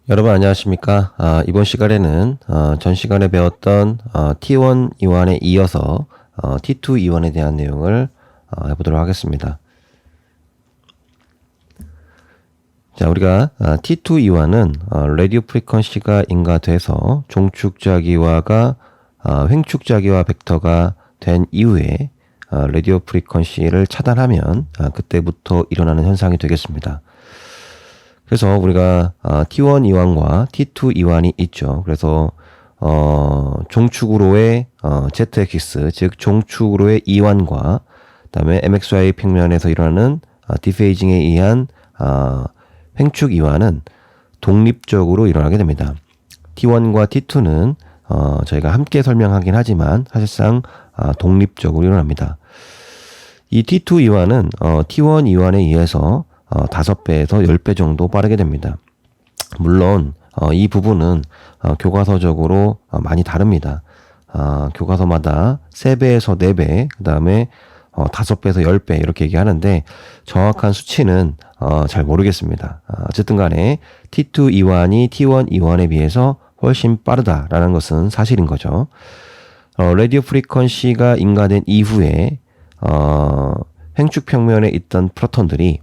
여러분 안녕하십니까? 이번 시간에는 전 시간에 배웠던 T1 이완에 이어서 T2 이완에 대한 내용을 해보도록 하겠습니다. 자, 우리가 T2 이완은 라디오 프리퀀시가 인가돼서 종축자기화가 횡축자기화 벡터가 된 이후에 라디오 프리퀀시를 차단하면 그때부터 일어나는 현상이 되겠습니다. 그래서 우리가 T1 이완과 T2 이완이 있죠. 그래서 종축으로의 ZX, 즉 종축으로의 이완과 그다음에 MXY 평면에서 일어나는 디페이징에 의한 횡축 이완은 독립적으로 일어나게 됩니다. T1과 T2는 저희가 함께 설명하긴 하지만 사실상 독립적으로 일어납니다. 이 T2 이완은 T1 이완에 의해서 5배에서 10배 정도 빠르게 됩니다. 물론 이 부분은 교과서적으로 많이 다릅니다. 교과서마다 3배에서 4배, 그 다음에 5배에서 10배 이렇게 얘기하는데 정확한 수치는 잘 모르겠습니다. 어쨌든 간에 T2 이완이 T1 이완에 비해서 훨씬 빠르다라는 것은 사실인 거죠. 라디오 프리퀀시가 인가된 이후에 횡축 평면에 있던 프로톤들이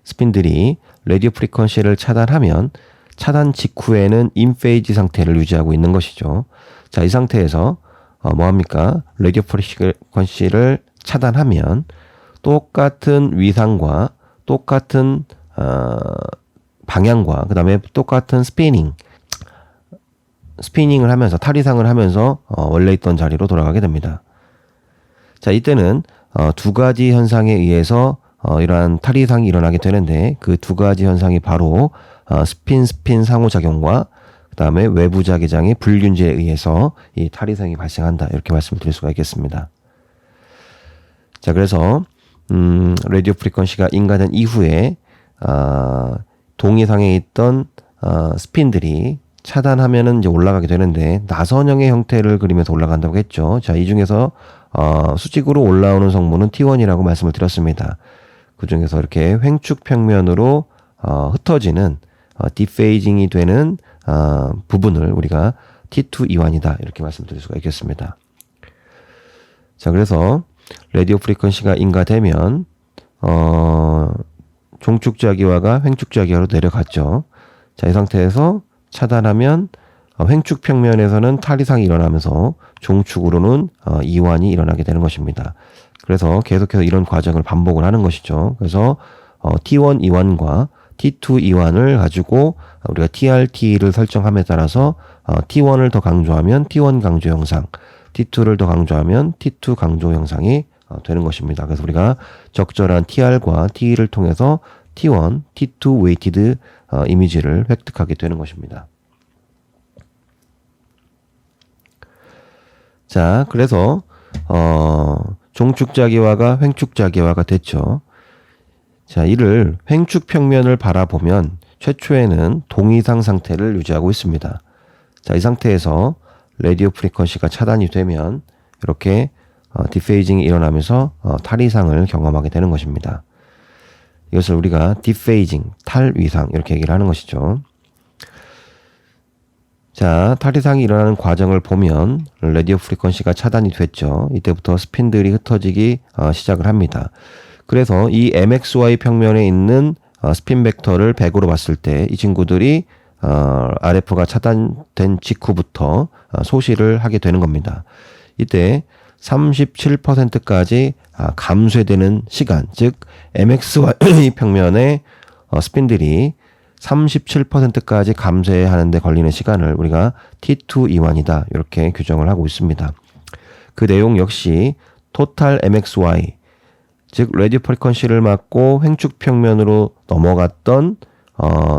스핀들이 라디오 프리퀀시를 차단하면 차단 직후에는 인페이지 상태를 유지하고 있는 것이죠. 자, 이 상태에서 뭐합니까? 라디오 프리퀀시를 차단하면 똑같은 위상과 똑같은 방향과 그 다음에 똑같은 스피닝을 하면서 탈이상을 하면서 원래 있던 자리로 돌아가게 됩니다. 자, 이때는 두 가지 현상에 의해서 이러한 탈이상이 일어나게 되는데 그 두 가지 현상이 바로 스핀 상호작용과 그 다음에 외부 자기장의 불균제에 의해서 이 탈이상이 발생한다, 이렇게 말씀을 드릴 수가 있겠습니다. 자, 그래서 라디오 프리퀀시가 인가된 이후에 동의상에 있던 스핀들이 차단하면은 이제 올라가게 되는데 나선형의 형태를 그리면서 올라간다고 했죠. 자, 이 중에서 수직으로 올라오는 성분은 T1이라고 말씀을 드렸습니다. 그 중에서 이렇게 횡축 평면으로 흩어지는 디페이징이 되는 부분을 우리가 T2 이완이다, 이렇게 말씀드릴 수가 있겠습니다. 자, 그래서 라디오 프리퀀시가 인가되면 종축자기화가 횡축자기화로 내려갔죠. 자, 이 상태에서 차단하면 횡축 평면에서는 탈이상이 일어나면서 종축으로는 이완이 일어나게 되는 것입니다. 그래서 계속해서 이런 과정을 반복을 하는 것이죠. 그래서 T1 이완과 T2 이완을 가지고 우리가 TRT를 설정함에 따라서 T1을 더 강조하면 T1 강조 형상, T2를 더 강조하면 T2 강조 형상이 되는 것입니다. 그래서 우리가 적절한 TR과 TE를 통해서 T1, T2 웨이티드 이미지를 획득하게 되는 것입니다. 자, 그래서 종축자기화가 횡축자기화가 됐죠. 자, 이를 횡축 평면을 바라보면 최초에는 동의상 상태를 유지하고 있습니다. 자, 이 상태에서 라디오 프리퀀시가 차단이 되면 이렇게 디페이징이 일어나면서 탈이상을 경험하게 되는 것입니다. 이것을 우리가 디페이징, 탈위상 이렇게 얘기를 하는 것이죠. 자, 탈이상이 일어나는 과정을 보면 라디오 프리퀀시가 차단이 됐죠. 이때부터 스핀들이 흩어지기 시작을 합니다. 그래서 이 MXY 평면에 있는 스핀 벡터를 100으로 봤을 때 이 친구들이 RF가 차단된 직후부터 소실을 하게 되는 겁니다. 이때 37%까지 감쇄되는 시간, 즉 MXY 평면의 스핀들이 37%까지 감쇄하는 데 걸리는 시간을 우리가 T2 이완이다, 이렇게 규정을 하고 있습니다. 그 내용 역시 토탈 MXY, 즉 라디오 프리퀀시를 맞고 횡축 평면으로 넘어갔던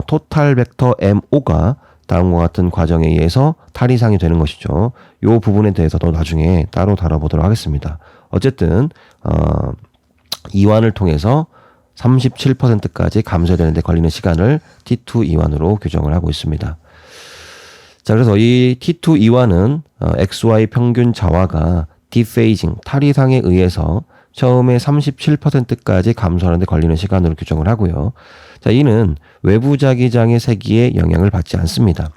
토탈 벡터 MO가 다음과 같은 과정에 의해서 탈이상이 되는 것이죠. 이 부분에 대해서도 나중에 따로 다뤄보도록 하겠습니다. 어쨌든 이완을 통해서 37%까지 감소되는 데 걸리는 시간을 T2 이완으로 규정을 하고 있습니다. 자, 그래서 이 T2 이완은 XY 평균 자화가 디페이징, 탈이상에 의해서 처음에 37%까지 감소하는 데 걸리는 시간으로 규정을 하고요. 자, 이는 외부 자기장의 세기에 영향을 받지 않습니다.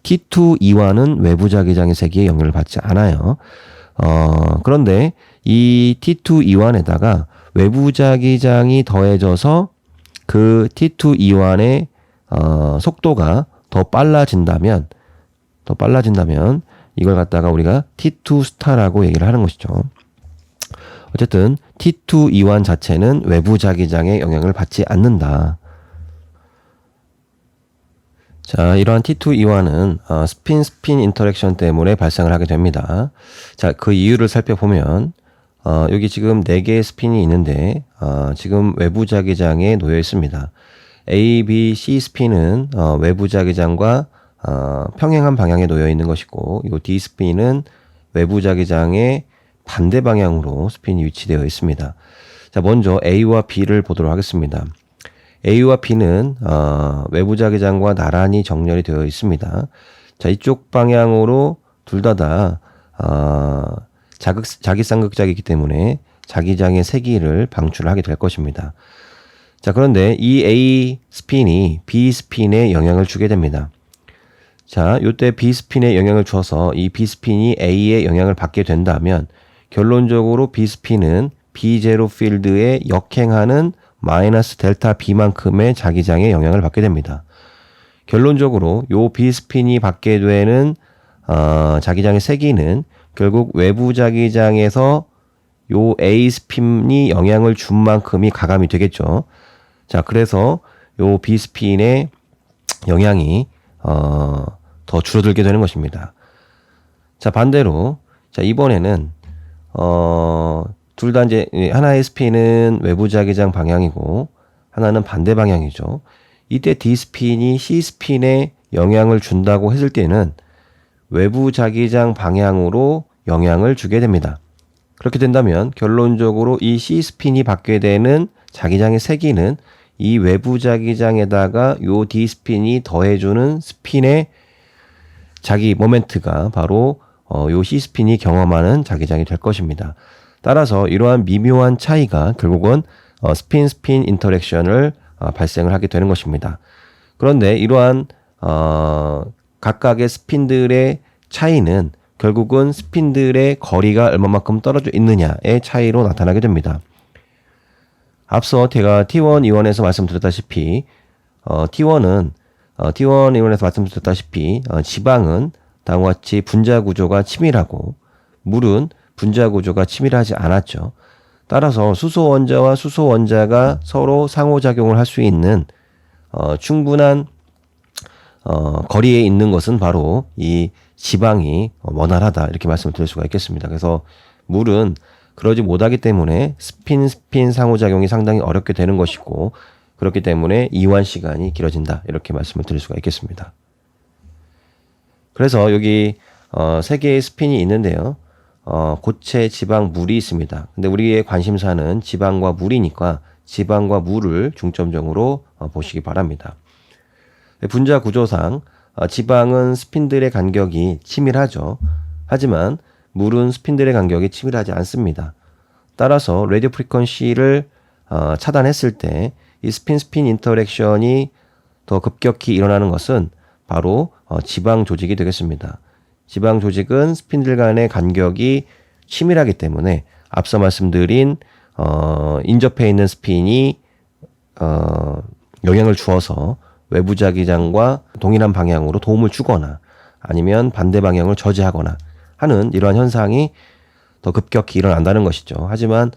T2 이완은 외부 자기장의 세기에 영향을 받지 않아요. 그런데 이 T2 이완에다가 외부 자기장이 더해져서 그 T2 이완의 속도가 더 빨라진다면 이걸 갖다가 우리가 T2 스타라고 얘기를 하는 것이죠. 어쨌든 T2 이완 자체는 외부 자기장의 영향을 받지 않는다. 자, 이러한 T2 이완은 스핀 인터랙션 때문에 발생을 하게 됩니다. 자, 그 이유를 살펴보면 여기 지금 4개의 스핀이 있는데 지금 외부 자기장에 놓여 있습니다. A, B, C 스핀은 외부 자기장과 평행한 방향에 놓여 있는 것이고, 이 D 스핀은 외부 자기장의 반대 방향으로 스핀이 위치되어 있습니다. 자, 먼저 A와 B를 보도록 하겠습니다. A와 B는 외부 자기장과 나란히 정렬이 되어 있습니다. 자, 이쪽 방향으로 둘 다 자기쌍극작이기 때문에 자기장의 세기를 방출하게 될 것입니다. 자, 그런데 이 A 스핀이 B 스핀에 영향을 주게 됩니다. 자, 요때 B 스핀에 영향을 줘서 이 B 스핀이 A에 영향을 받게 된다면 결론적으로 B 스핀은 B0 필드에 역행하는 마이너스 델타 B만큼의 자기장에 영향을 받게 됩니다. 결론적으로 요 B 스핀이 받게 되는 자기장의 세기는 결국 외부 자기장에서 요 A 스핀이 영향을 준 만큼이 가감이 되겠죠. 자, 그래서 요 B 스핀의 영향이 더 줄어들게 되는 것입니다. 자, 반대로 자, 이번에는 둘 다 이제 하나의 스핀은 외부 자기장 방향이고 하나는 반대 방향이죠. 이때 D 스핀이 C 스핀에 영향을 준다고 했을 때는 외부 자기장 방향으로 영향을 주게 됩니다. 그렇게 된다면 결론적으로 이 C 스핀이 받게 되는 자기장의 세기는 이 외부 자기장에다가 요 D 스핀이 더해주는 스핀의 자기 모멘트가 바로 요 C 스핀이 경험하는 자기장이 될 것입니다. 따라서 이러한 미묘한 차이가 결국은 스핀 인터랙션을 발생을 하게 되는 것입니다. 그런데 이러한 각각의 스핀들의 차이는 결국은 스핀들의 거리가 얼마만큼 떨어져 있느냐의 차이로 나타나게 됩니다. 앞서 제가 T1 이원에서 말씀드렸다시피 T1 이원에서 말씀드렸다시피 지방은 다음과 같이 분자 구조가 치밀하고 물은 분자 구조가 치밀하지 않았죠. 따라서 수소 원자와 수소 원자가 서로 상호작용을 할 수 있는 충분한 거리에 있는 것은 바로 이 지방이 원활하다 이렇게 말씀을 드릴 수가 있겠습니다. 그래서 물은 그러지 못하기 때문에 스핀 상호작용이 상당히 어렵게 되는 것이고 그렇기 때문에 이완 시간이 길어진다 이렇게 말씀을 드릴 수가 있겠습니다. 그래서 여기 세 개의 스핀이 있는데요. 고체, 지방, 물이 있습니다. 근데 우리의 관심사는 지방과 물이니까 지방과 물을 중점적으로 보시기 바랍니다. 분자 구조상 지방은 스핀들의 간격이 치밀하죠. 하지만 물은 스핀들의 간격이 치밀하지 않습니다. 따라서 라디오 프리퀀시를 차단했을 때 이 스핀 인터랙션이 더 급격히 일어나는 것은 바로 지방 조직이 되겠습니다. 지방 조직은 스핀들 간의 간격이 치밀하기 때문에 앞서 말씀드린 인접해 있는 스핀이 영향을 주어서 외부 자기장과 동일한 방향으로 도움을 주거나 아니면 반대 방향을 저지하거나 하는 이러한 현상이 더 급격히 일어난다는 것이죠. 하지만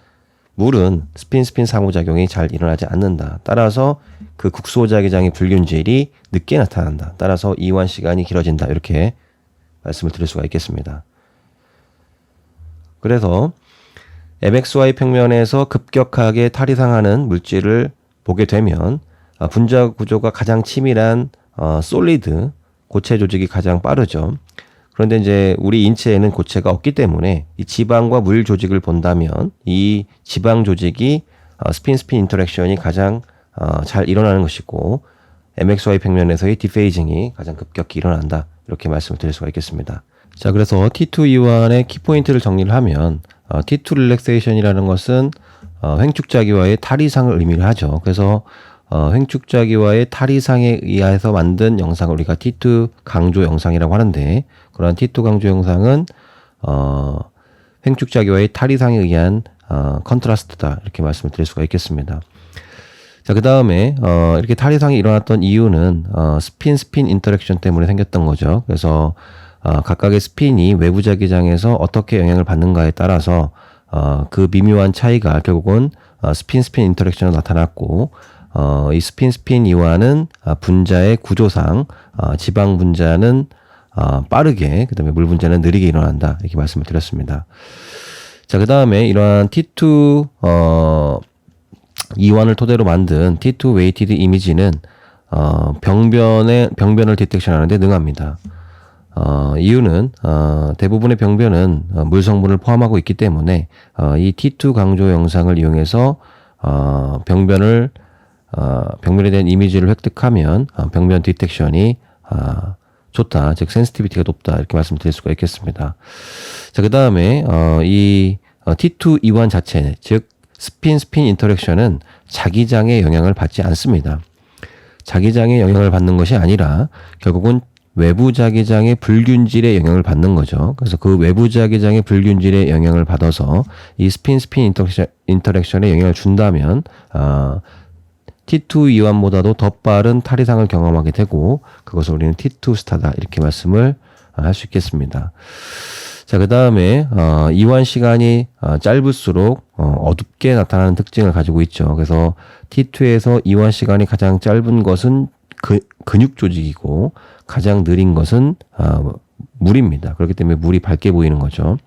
물은 스핀 상호작용이 잘 일어나지 않는다. 따라서 그 국소 자기장의 불균질이 늦게 나타난다. 따라서 이완 시간이 길어진다. 이렇게 말씀을 드릴 수가 있겠습니다. 그래서 MXY 평면에서 급격하게 탈이상하는 물질을 보게 되면 분자 구조가 가장 치밀한 솔리드 고체 조직이 가장 빠르죠. 그런데 이제 우리 인체에는 고체가 없기 때문에 이 지방과 물 조직을 본다면 이 지방 조직이 스핀 인터랙션이 가장 잘 일어나는 것이고 MXY 평면에서의 디페이징이 가장 급격히 일어난다. 이렇게 말씀을 드릴 수가 있겠습니다. 자, 그래서 T2 이완의 키포인트를 정리를 하면 T2 릴렉세이션이라는 것은 횡축자기와의 탈이상을 의미를 하죠. 그래서 횡축자기와의 탈이상에 의해서 만든 영상을 우리가 T2 강조 영상이라고 하는데, 그러한 T2 강조 영상은 횡축자기와의 탈이상에 의한 컨트라스트다, 이렇게 말씀을 드릴 수가 있겠습니다. 자, 그 다음에 이렇게 탈이상이 일어났던 이유는 스핀 인터랙션 때문에 생겼던 거죠. 그래서 각각의 스핀이 외부 자기장에서 어떻게 영향을 받는가에 따라서 그 미묘한 차이가 결국은 스핀 인터랙션으로 나타났고, 이 스핀 이완은 분자의 구조상 지방 분자는 빠르게, 그 다음에 물 분자는 느리게 일어난다, 이렇게 말씀을 드렸습니다. 자, 그 다음에 이러한 T2 이완을 토대로 만든 T2 웨이티드 이미지는 병변을 디텍션하는 데 능합니다. 이유는 대부분의 병변은 물 성분을 포함하고 있기 때문에 이 T2 강조 영상을 이용해서 병변에 대한 이미지를 획득하면 병변 디텍션이 좋다, 즉 센시티비티가 높다, 이렇게 말씀드릴 수가 있겠습니다. 자, 그 다음에 이 T2 이완 자체, 즉 스핀 인터랙션은 자기장의 영향을 받지 않습니다. 자기장의 영향을 받는 것이 아니라 결국은 외부 자기장의 불균질에 영향을 받는 거죠. 그래서 그 외부 자기장의 불균질에 영향을 받아서 이 스핀 인터랙션에 영향을 준다면 T2 이완보다도 더 빠른 탈이상을 경험하게 되고, 그것을 우리는 T2 스타다, 이렇게 말씀을 할 수 있겠습니다. 자, 그 다음에 이완 시간이 짧을수록 어둡게 나타나는 특징을 가지고 있죠. 그래서 T2에서 이완 시간이 가장 짧은 것은 근육 조직이고 가장 느린 것은 물입니다. 그렇기 때문에 물이 밝게 보이는 거죠.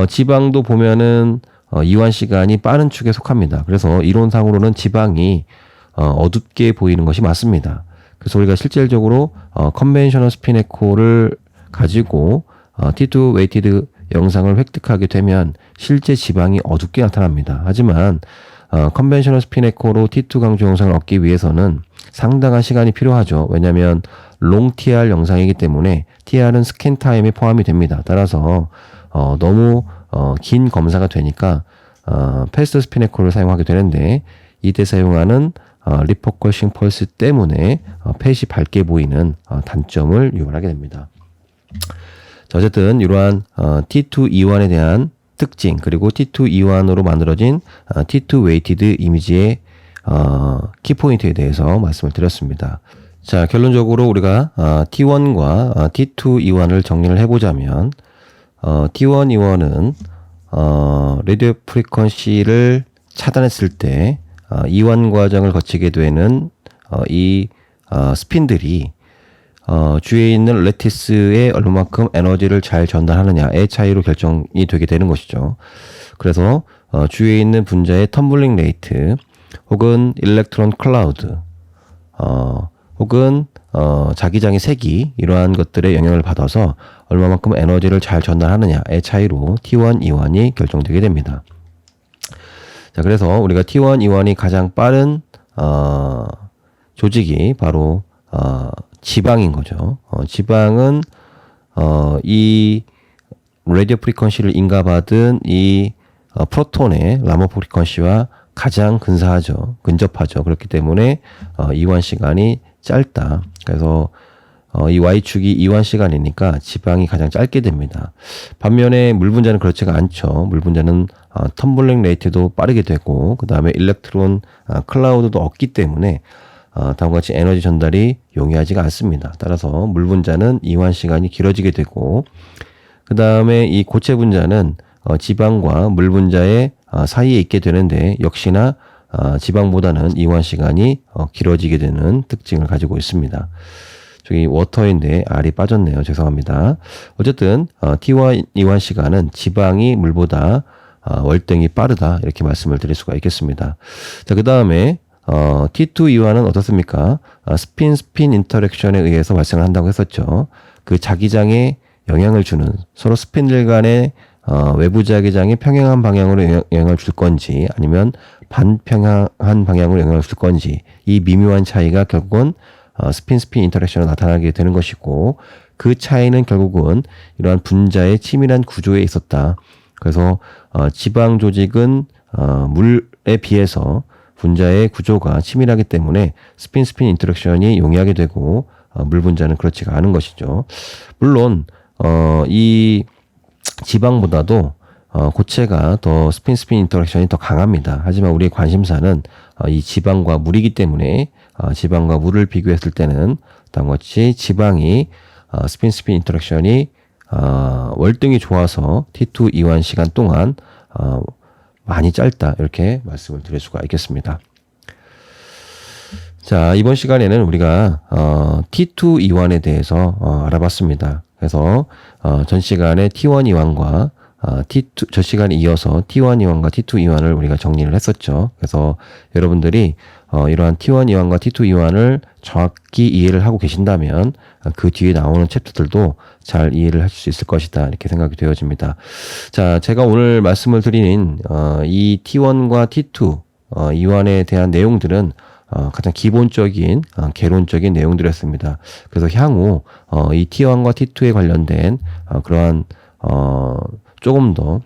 지방도 보면은 이완 시간이 빠른 축에 속합니다. 그래서 이론상으로는 지방이 어둡게 보이는 것이 맞습니다. 그래서 우리가 실질적으로 컨벤셔널 스핀 에코를 가지고 T2 웨이티드 영상을 획득하게 되면 실제 지방이 어둡게 나타납니다. 하지만 컨벤셔널 스핀 에코로 T2 강조 영상을 얻기 위해서는 상당한 시간이 필요하죠. 왜냐하면 롱 TR 영상이기 때문에 TR은 스캔 타임에 포함이 됩니다. 따라서 너무 긴 검사가 되니까 패스트 스핀 에코를 사용하게 되는데, 이때 사용하는 리포커싱 펄스 때문에 펫이 밝게 보이는 단점을 유발하게 됩니다. 자, 어쨌든 이러한 T2 이완에 대한 특징, 그리고 T2 이완으로 만들어진 T2 웨이티드 이미지의 키포인트에 대해서 말씀을 드렸습니다. 자, 결론적으로 우리가 T1과 T2 이완을 정리를 해보자면, T1 이완은 라디오 프리퀀시를 차단했을 때 이완 과정을 거치게 되는 이 스핀들이 주위에 있는 레티스에 얼마만큼 에너지를 잘 전달하느냐의 차이로 결정이 되게 되는 것이죠. 그래서 주위에 있는 분자의 텀블링 레이트, 혹은 일렉트론 클라우드, 혹은 자기장의 색이, 이러한 것들의 영향을 받아서 얼마만큼 에너지를 잘 전달하느냐의 차이로 T1 이완이 결정되게 됩니다. 자, 그래서 우리가 T1 이완이 가장 빠른 조직이 바로 지방인 거죠. 지방은 이 라디오 프리퀀시를 인가받은 이 프로톤의 라모 프리퀀시와 가장 근접하죠. 그렇기 때문에 이완 시간이 짧다. 그래서 이 Y축이 이완 시간이니까 지방이 가장 짧게 됩니다. 반면에 물 분자는 그렇지가 않죠. 물 분자는 텀블링 레이트도 빠르게 되고, 그 다음에 일렉트론 클라우드도 없기 때문에 다음과 같이 에너지 전달이 용이하지가 않습니다. 따라서 물 분자는 이완 시간이 길어지게 되고, 그 다음에 이 고체 분자는 지방과 물 분자의 사이에 있게 되는데, 역시나 지방보다는 이완 시간이 길어지게 되는 특징을 가지고 있습니다. 저기 워터인데 R이 빠졌네요. 죄송합니다. 어쨌든 T1 이완 시간은 지방이 물보다 월등히 빠르다, 이렇게 말씀을 드릴 수가 있겠습니다. 자, 그 다음에 T2 이완은 어떻습니까? 스핀 인터랙션에 의해서 발생을 한다고 했었죠. 그 자기장에 영향을 주는, 서로 스핀들 간의 외부 자기장이 평행한 방향으로 영향을 줄 건지, 아니면 반평행한 방향으로 영향을 줄 건지, 이 미묘한 차이가 결국은 스핀 인터랙션으로 나타나게 되는 것이고, 그 차이는 결국은 이러한 분자의 치밀한 구조에 있었다. 그래서 지방 조직은 물에 비해서 분자의 구조가 치밀하기 때문에 스핀 인터랙션이 용이하게 되고 물 분자는 그렇지가 않은 것이죠. 물론 이 지방보다도 고체가 더 스핀 인터랙션이 더 강합니다. 하지만 우리의 관심사는 이 지방과 물이기 때문에 지방과 물을 비교했을 때는 다음과 같이 지방이 스핀 인터랙션이 월등히 좋아서 T2 이완 시간 동안 많이 짧다 이렇게 말씀을 드릴 수가 있겠습니다. 자, 이번 시간에는 우리가 T2 이완에 대해서 알아봤습니다. 그래서 전 시간에 T1 이완과 T2 저 시간에 이어서 T1 이완과 T2 이완을 우리가 정리를 했었죠. 그래서 여러분들이 이러한 T1 이완과 T2 이완을 정확히 이해를 하고 계신다면 그 뒤에 나오는 챕터들도 잘 이해를 하실 수 있을 것이다 이렇게 생각이 되어집니다. 자, 제가 오늘 말씀을 드린 이 T1과 T2 이완에 대한 내용들은 가장 기본적인 개론적인 내용들이었습니다. 그래서 향후 이 T1과 T2에 관련된 그러한 조금 더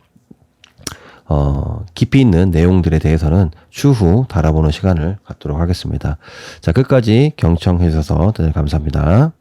깊이 있는 내용들에 대해서는 추후 달아보는 시간을 갖도록 하겠습니다. 자, 끝까지 경청해 주셔서 다들 감사합니다.